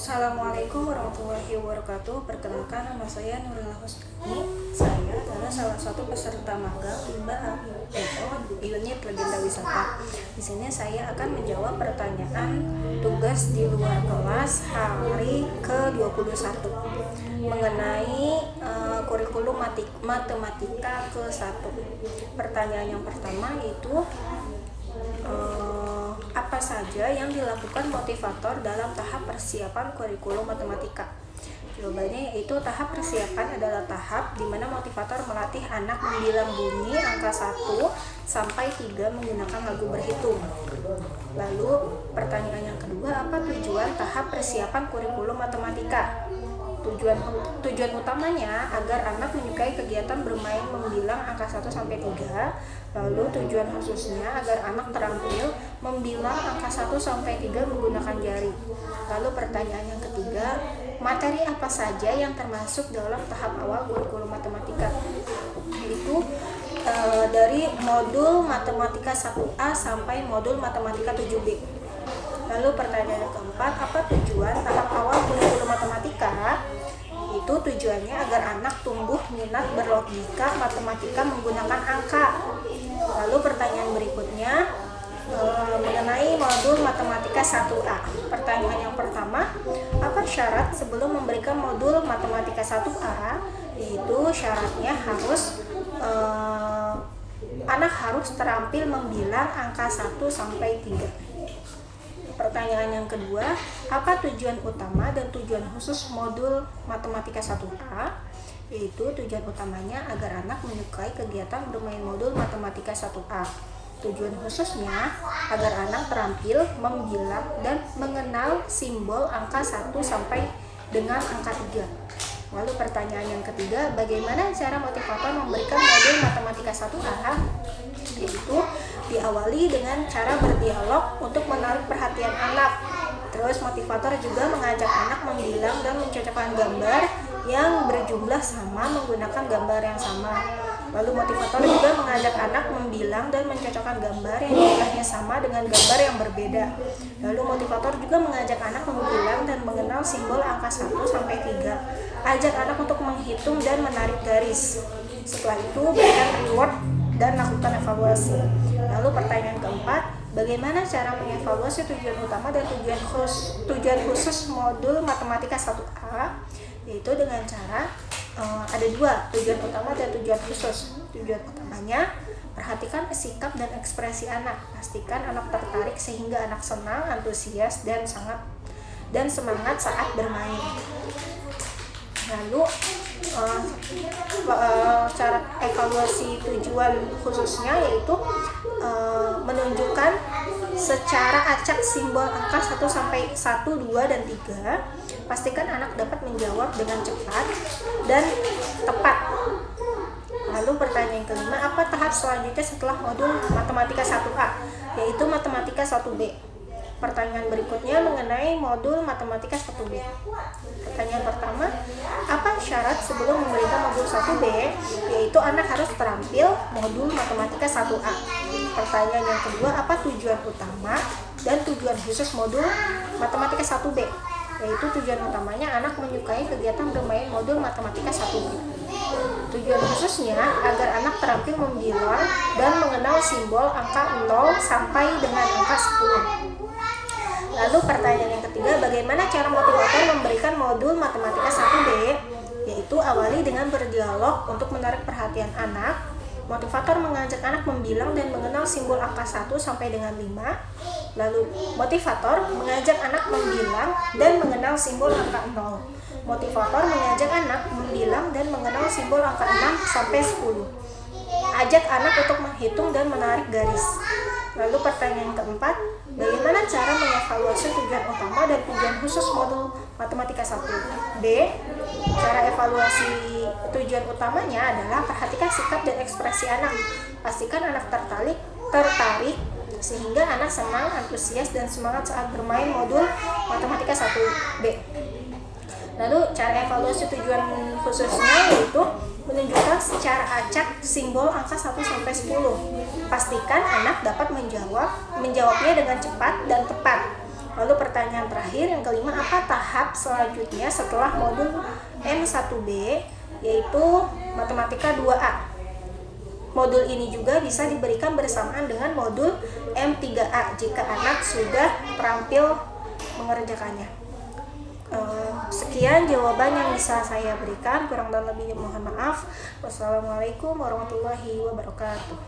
Assalamualaikum warahmatullahi wabarakatuh. Perkenalkan, nama saya Nurila Husni. Saya adalah salah satu peserta magang Limbah unit Legenda Wisata. Di sini saya akan menjawab pertanyaan tugas di luar kelas hari ke-21 mengenai kurikulum matematika ke-1. Pertanyaan yang pertama yaitu apa saja yang dilakukan motivator dalam tahap persiapan kurikulum matematika? Jawabannya yaitu tahap persiapan adalah tahap di mana motivator melatih anak membilang bunyi angka 1 sampai 3 menggunakan lagu berhitung. Lalu pertanyaan yang kedua, apa tujuan tahap persiapan kurikulum matematika? Tujuan utamanya agar anak menyukai kegiatan bermain membilang angka 1 sampai 3. Lalu tujuan khususnya agar anak terampil membilang angka 1 sampai 3 menggunakan jari. Lalu pertanyaan yang ketiga, materi apa saja yang termasuk dalam tahap awal kurikulum matematika? Itu dari modul matematika 1A sampai modul matematika 7B. Lalu pertanyaan yang keempat, apa tujuan tahap awal kurikulum matematika? Itu tujuannya agar anak tumbuh minat berlogika matematika menggunakan angka. Lalu pertanyaan berikutnya mengenai modul matematika 1A. Pertanyaan yang pertama, apa syarat sebelum memberikan modul matematika 1A? Yaitu syaratnya harus anak harus terampil membilang angka 1 sampai 3. Pertanyaan yang kedua, apa tujuan utama dan tujuan khusus modul matematika 1A? Yaitu tujuan utamanya agar anak menyukai kegiatan bermain modul matematika 1A. Tujuan khususnya agar anak terampil membilang dan mengenal simbol angka 1 sampai dengan angka 3. Lalu pertanyaan yang ketiga, bagaimana cara motivator memberikan modul matematika 1A? Yaitu diawali dengan cara berdialog untuk menarik perhatian anak. Terus motivator juga mengajak anak membilang dan mencocokkan gambar yang berjumlah sama menggunakan gambar yang sama. Lalu motivator juga mengajak anak membilang dan mencocokkan gambar yang jumlahnya sama dengan gambar yang berbeda. Lalu motivator juga mengajak anak membilang dan mengenal simbol angka 1 sampai 3. Ajak anak untuk menghitung dan menarik garis. Setelah itu berikan reward dan lakukan evaluasi. Lalu pertanyaan keempat, bagaimana cara mengevaluasi tujuan utama dan tujuan khusus modul matematika 1A? Yaitu dengan cara ada dua, tujuan utama dan tujuan khusus. Tujuan utamanya, perhatikan sikap dan ekspresi anak. Pastikan anak tertarik sehingga anak senang, antusias dan semangat saat bermain. Lalu cara evaluasi tujuan khususnya yaitu menunjukkan secara acak simbol angka 1 sampai 1, 2, dan 3. Pastikan anak dapat menjawab dengan cepat dan tepat. Lalu pertanyaan kelima, apa tahap selanjutnya setelah modul matematika 1A? Yaitu matematika 1B. Pertanyaan berikutnya mengenai modul matematika 1B. Pertanyaan pertama, apa syarat sebelum memberikan modul 1B? Yaitu anak harus terampil modul matematika 1A. Pertanyaan yang kedua, apa tujuan utama dan tujuan khusus modul matematika 1B? Yaitu tujuan utamanya anak menyukai kegiatan bermain modul matematika 1B. Tujuan khususnya agar anak terampil membilang dan mengenal simbol angka 0 sampai dengan angka 10. Lalu pertanyaan yang ketiga, bagaimana cara motivator memberikan modul matematika 1B? Yaitu awali dengan berdialog untuk menarik perhatian anak. Motivator mengajak anak membilang dan mengenal simbol angka 1 sampai dengan 5. Lalu motivator mengajak anak membilang dan mengenal simbol angka 0. Motivator mengajak anak membilang dan mengenal simbol angka 6 sampai 10. Ajak anak untuk menghitung dan menarik garis. Lalu pertanyaan keempat, bagaimana cara mengevaluasi tujuan utama dan tujuan khusus modul matematika 1B? Cara evaluasi tujuan utamanya adalah perhatikan sikap dan ekspresi anak. Pastikan anak tertarik sehingga anak senang, antusias, dan semangat saat bermain modul matematika 1B. Lalu cara evaluasi tujuan khususnya yaitu menunjukkan secara acak simbol angka 1 sampai 10. Pastikan anak dapat menjawabnya dengan cepat dan tepat. Lalu pertanyaan terakhir yang kelima, apa tahap selanjutnya setelah modul M1B, yaitu Matematika 2A. Modul ini juga bisa diberikan bersamaan dengan modul M3A jika anak sudah terampil mengerjakannya. Sekian jawaban yang bisa saya berikan, kurang dan lebihnya mohon maaf. Wassalamualaikum warahmatullahi wabarakatuh.